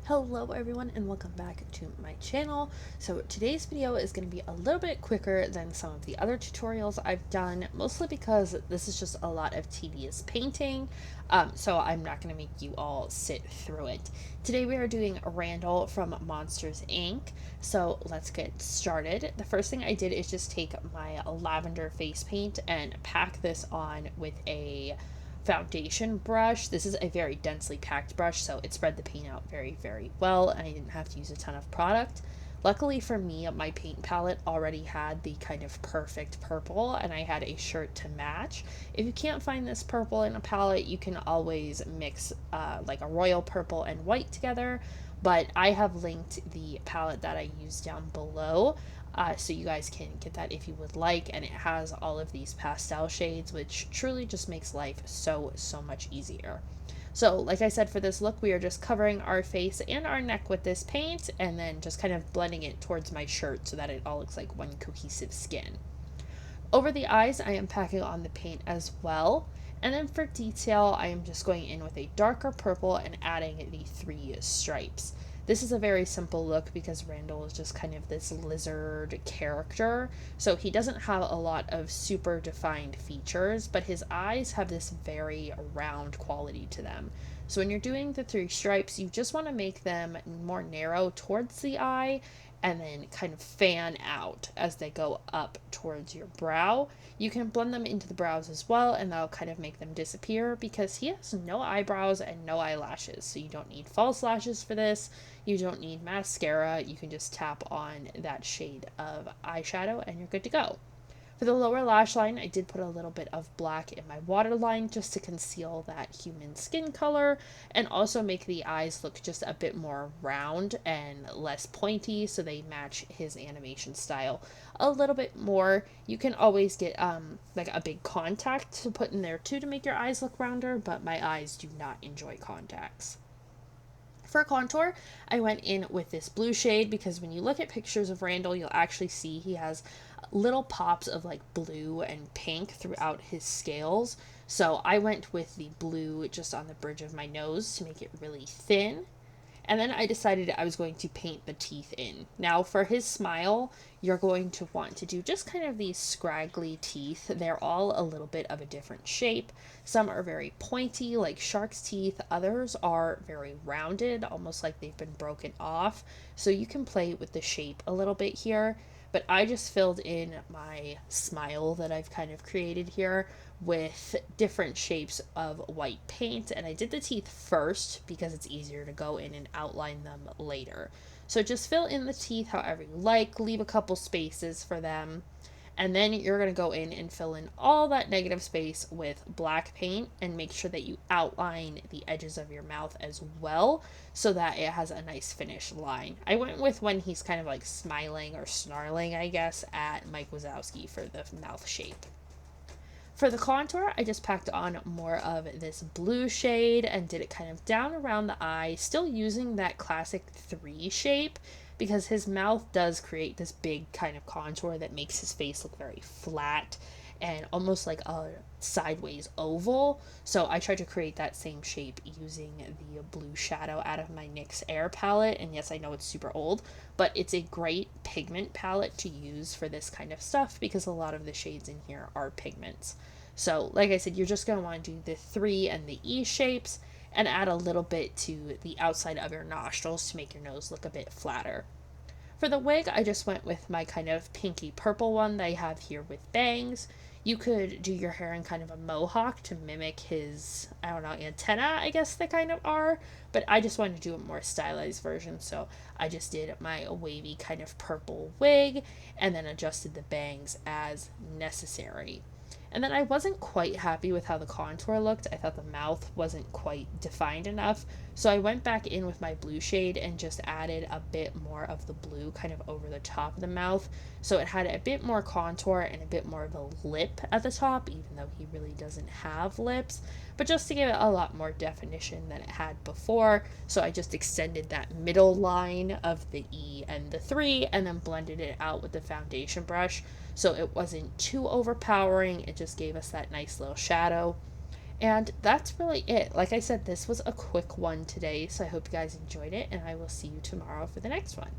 Hello everyone and welcome back to my channel. So today's video is going to be a little bit quicker than some of the other tutorials I've done, mostly because this is just a lot of tedious painting, so I'm not going to make you all sit through it. Today we are doing Randall from Monsters Inc. So let's get started. The first thing I did is just take my lavender face paint and pack this on with a foundation brush. This is a very densely packed brush, so it spread the paint out very well, and I didn't have to use a ton of product. Luckily for me, my paint palette already had the kind of perfect purple, and I had a shirt to match. If you can't find this purple in a palette, you can always mix like a royal purple and white together, but I have linked the palette that I use down below, so you guys can get that if you would like, and it has all of these pastel shades, which truly just makes life so much easier. So like I said, for this look we are just covering our face and our neck with this paint, and then just kind of blending it towards my shirt so that it all looks like one cohesive skin. Over the eyes I am packing on the paint as well, and then for detail I am just going in with a darker purple and adding the 3 stripes. This is a very simple look because Randall is just kind of this lizard character, so he doesn't have a lot of super defined features, but his eyes have this very round quality to them. So when you're doing the 3 stripes, you just want to make them more narrow towards the eye and then kind of fan out as they go up towards your brow. You can blend them into the brows as well, and that'll kind of make them disappear because he has no eyebrows and no eyelashes, so you don't need false lashes for this. You don't need mascara. You can just tap on that shade of eyeshadow and you're good to go. For the lower lash line, I did put a little bit of black in my waterline just to conceal that human skin color and also make the eyes look just a bit more round and less pointy so they match his animation style a little bit more. You can always get like a big contact to put in there too to make your eyes look rounder, but my eyes do not enjoy contacts. For contour, I went in with this blue shade because when you look at pictures of Randall, you'll actually see he has little pops of like blue and pink throughout his scales. So I went with the blue just on the bridge of my nose to make it really thin. And then I decided I was going to paint the teeth in. Now for his smile, you're going to want to do just kind of these scraggly teeth. They're all a little bit of a different shape. Some are very pointy, like shark's teeth. Others are very rounded, almost like they've been broken off. So you can play with the shape a little bit here. But I just filled in my smile that I've kind of created here with different shapes of white paint, and I did the teeth first because it's easier to go in and outline them later. So just fill in the teeth however you like, leave a couple spaces for them, and then you're going to go in and fill in all that negative space with black paint and make sure that you outline the edges of your mouth as well so that it has a nice finished line. I went with when he's kind of like smiling or snarling, I guess, at Mike Wazowski for the mouth shape. For the contour, I just packed on more of this blue shade and did it kind of down around the eye, still using that classic 3 shape because his mouth does create this big kind of contour that makes his face look very flat and almost like a sideways oval. So I tried to create that same shape using the blue shadow out of my NYX Air palette. And yes, I know it's super old, but it's a great pigment palette to use for this kind of stuff because a lot of the shades in here are pigments. So like I said, you're just going to want to do the 3 and the E shapes and add a little bit to the outside of your nostrils to make your nose look a bit flatter. For the wig, I just went with my kind of pinky purple one that I have here with bangs. You could do your hair in kind of a mohawk to mimic his, I don't know, antenna, I guess they kind of are. But I just wanted to do a more stylized version, so I just did my wavy kind of purple wig and then adjusted the bangs as necessary. And then I wasn't quite happy with how the contour looked. I thought the mouth wasn't quite defined enough. So I went back in with my blue shade and just added a bit more of the blue kind of over the top of the mouth. So it had a bit more contour and a bit more of a lip at the top, even though he really doesn't have lips. But just to give it a lot more definition than it had before. So I just extended that middle line of the E and the 3 and then blended it out with the foundation brush. So it wasn't too overpowering. It just gave us that nice little shadow. And that's really it. Like I said, this was a quick one today, so I hope you guys enjoyed it, and I will see you tomorrow for the next one.